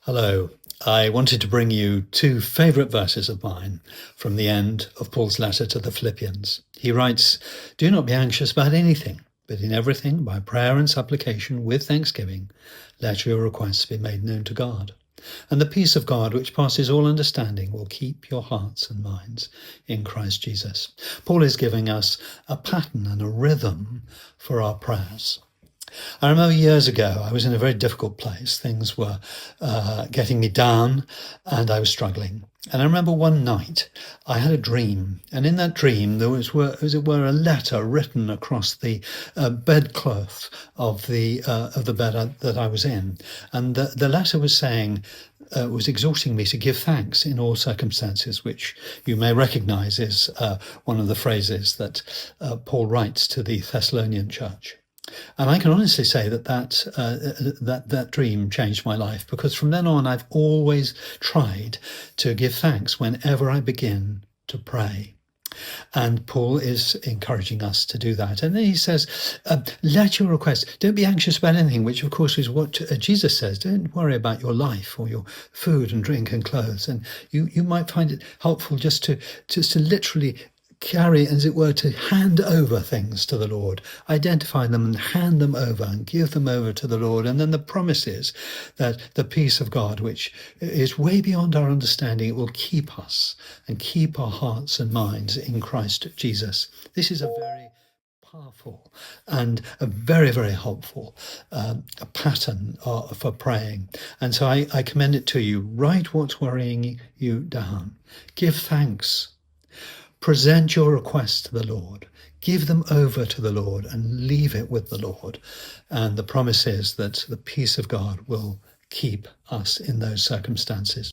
Hello. I wanted to bring you two favourite verses of mine from the end of Paul's letter to the Philippians. He writes, "Do not be anxious about anything, but in everything, by prayer and supplication, with thanksgiving, let your requests be made known to God. And the peace of God, which passes all understanding, will keep your hearts and minds in Christ Jesus." Paul is giving us a pattern and a rhythm for our prayers. I remember years ago, I was in a very difficult place. Things were getting me down and I was struggling. And I remember one night I had a dream, and in that dream there was, as it were, a letter written across the bedcloth of the bed that I was in. And the letter was saying, was exhorting me to give thanks in all circumstances, which you may recognize is one of the phrases that Paul writes to the Thessalonian church. And I can honestly say that dream changed my life, because from then on I've always tried to give thanks whenever I begin to pray. And Paul is encouraging us to do that. And then he says, let your requests, don't be anxious about anything, which of course is what Jesus says. Don't worry about your life or your food and drink and clothes. And you might find it helpful just to literally carry, as it were, to hand over things to the Lord, identify them and hand them over and give them over to the Lord. And then the promise is that the peace of God, which is way beyond our understanding, it will keep us and keep our hearts and minds in Christ Jesus. This is a very powerful and a very, very helpful pattern for praying. And so I commend it to you. Write what's worrying you down. Give thanks. Present your requests to the Lord. Give them over to the Lord and leave it with the Lord. And the promise is that the peace of God will keep us in those circumstances.